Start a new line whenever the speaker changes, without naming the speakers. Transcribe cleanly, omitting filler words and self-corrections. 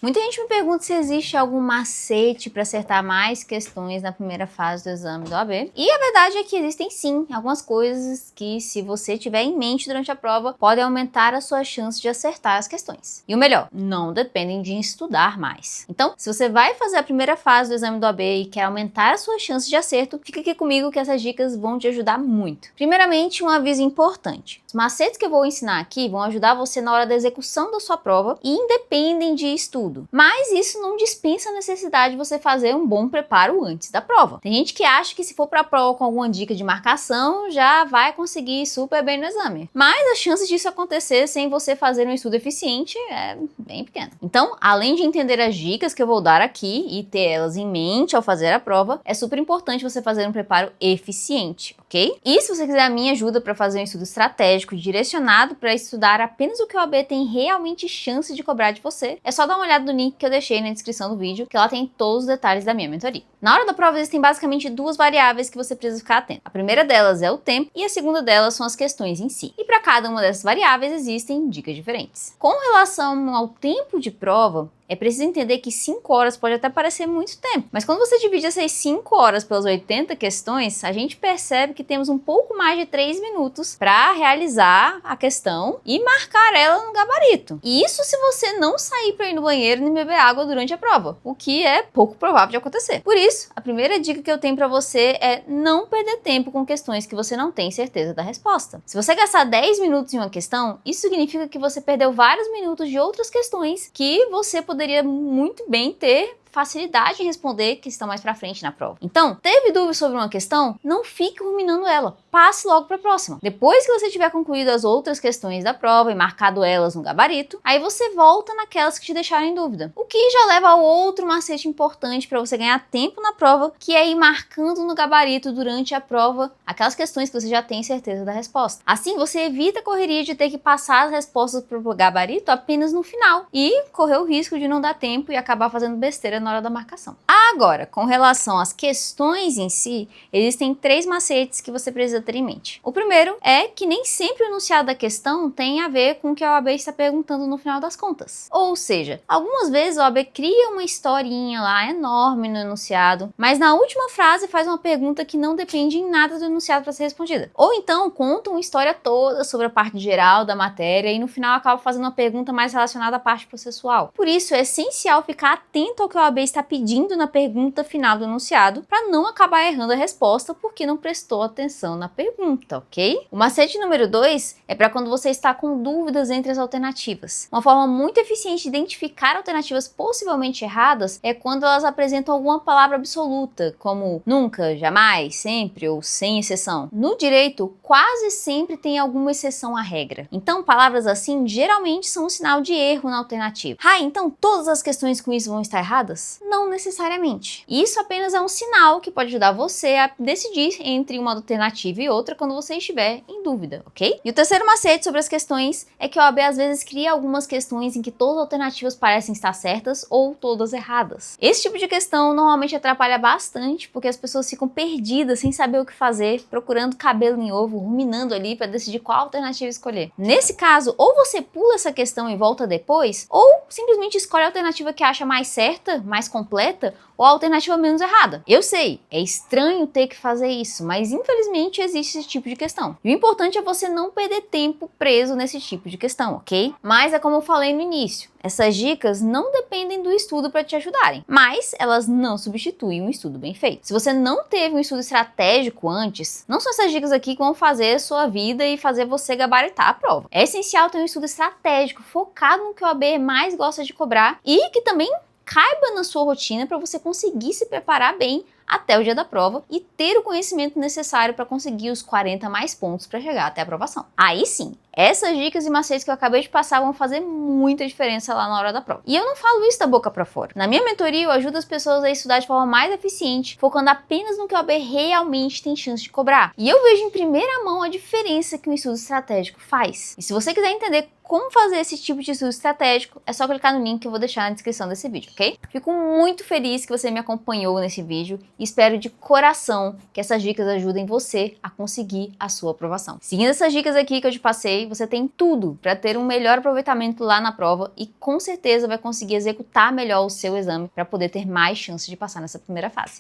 Muita gente me pergunta se existe algum macete para acertar mais questões na primeira fase do exame do OAB. E a verdade é que existem sim algumas coisas que, se você tiver em mente durante a prova, podem aumentar a sua chance de acertar as questões. E o melhor, não dependem de estudar mais. Então, se você vai fazer a primeira fase do exame do OAB e quer aumentar a sua chance de acerto, fica aqui comigo que essas dicas vão te ajudar muito. Primeiramente, um aviso importante. Os macetes que eu vou ensinar aqui vão ajudar você na hora da execução da sua prova e independem de estudo. Mas isso não dispensa a necessidade de você fazer um bom preparo antes da prova. Tem gente que acha que se for para a prova com alguma dica de marcação, já vai conseguir ir super bem no exame. Mas a chance disso acontecer sem você fazer um estudo eficiente é bem pequena. Então, além de entender as dicas que eu vou dar aqui e ter elas em mente ao fazer a prova, é super importante você fazer um preparo eficiente, ok? E se você quiser a minha ajuda para fazer um estudo estratégico direcionado para estudar apenas o que o OAB tem realmente chance de cobrar de você, é só dar uma olhada no link que eu deixei na descrição do vídeo, que lá tem todos os detalhes da minha mentoria. Na hora da prova existem basicamente duas variáveis que você precisa ficar atento. A primeira delas é o tempo e a segunda delas são as questões em si. E para cada uma dessas variáveis existem dicas diferentes. Com relação ao tempo de prova, é preciso entender que 5 horas pode até parecer muito tempo, mas quando você divide essas 5 horas pelas 80 questões, a gente percebe que temos um pouco mais de 3 minutos para realizar a questão e marcar ela no gabarito. E isso se você não sair para ir no banheiro nem beber água durante a prova, o que é pouco provável de acontecer. Por isso, a primeira dica que eu tenho para você é não perder tempo com questões que você não tem certeza da resposta. Se você gastar 10 minutos em uma questão, isso significa que você perdeu vários minutos de outras questões que você poderia muito bem ter facilidade em responder que estão mais pra frente na prova. Então, teve dúvida sobre uma questão? Não fique ruminando ela. Passe logo para a próxima. Depois que você tiver concluído as outras questões da prova e marcado elas no gabarito, aí você volta naquelas que te deixaram em dúvida. O que já leva ao outro macete importante para você ganhar tempo na prova, que é ir marcando no gabarito durante a prova aquelas questões que você já tem certeza da resposta. Assim, você evita a correria de ter que passar as respostas para o gabarito apenas no final e correr o risco de não dar tempo e acabar fazendo besteira na hora da marcação. Agora, com relação às questões em si, existem 3 macetes que você precisa ter em mente. O primeiro é que nem sempre o enunciado da questão tem a ver com o que a OAB está perguntando no final das contas. Ou seja, algumas vezes a OAB cria uma historinha lá enorme no enunciado, mas na última frase faz uma pergunta que não depende em nada do enunciado para ser respondida. Ou então conta uma história toda sobre a parte geral da matéria e no final acaba fazendo uma pergunta mais relacionada à parte processual. Por isso é essencial ficar atento ao que a OAB está pedindo na pergunta final do enunciado para não acabar errando a resposta porque não prestou atenção na pergunta, ok? O macete número 2 é para quando você está com dúvidas entre as alternativas. Uma forma muito eficiente de identificar alternativas possivelmente erradas é quando elas apresentam alguma palavra absoluta, como nunca, jamais, sempre ou sem exceção. No direito, quase sempre tem alguma exceção à regra. Então, palavras assim geralmente são um sinal de erro na alternativa. Então todas as questões com isso vão estar erradas? Não necessariamente. Isso apenas é um sinal que pode ajudar você a decidir entre uma alternativa e outra quando você estiver em dúvida, ok? E o terceiro macete sobre as questões é que a OAB às vezes cria algumas questões em que todas as alternativas parecem estar certas ou todas erradas. Esse tipo de questão normalmente atrapalha bastante porque as pessoas ficam perdidas sem saber o que fazer, procurando cabelo em ovo, ruminando ali para decidir qual alternativa escolher. Nesse caso, ou você pula essa questão e volta depois, ou simplesmente escolhe a alternativa que acha mais certa, mais completa, ou a alternativa menos errada. Eu sei, é estranho ter que fazer isso, mas infelizmente existe esse tipo de questão. E o importante é você não perder tempo preso nesse tipo de questão, ok? Mas é como eu falei no início, essas dicas não dependem do estudo para te ajudarem, mas elas não substituem um estudo bem feito. Se você não teve um estudo estratégico antes, não são essas dicas aqui que vão fazer a sua vida e fazer você gabaritar a prova. É essencial ter um estudo estratégico focado no que o OAB mais gosta de cobrar e que também caiba na sua rotina para você conseguir se preparar bem até o dia da prova e ter o conhecimento necessário para conseguir os 40 mais pontos para chegar até a aprovação. Aí sim, essas dicas e macetes que eu acabei de passar vão fazer muita diferença lá na hora da prova. E eu não falo isso da boca para fora. Na minha mentoria eu ajudo as pessoas a estudar de forma mais eficiente, focando apenas no que a OAB realmente tem chance de cobrar. E eu vejo em primeira mão a diferença que um estudo estratégico faz. E se você quiser entender como fazer esse tipo de estudo estratégico, é só clicar no link que eu vou deixar na descrição desse vídeo, ok? Fico muito feliz que você me acompanhou nesse vídeo e espero de coração que essas dicas ajudem você a conseguir a sua aprovação. Seguindo essas dicas aqui que eu te passei, você tem tudo para ter um melhor aproveitamento lá na prova e com certeza vai conseguir executar melhor o seu exame para poder ter mais chances de passar nessa primeira fase.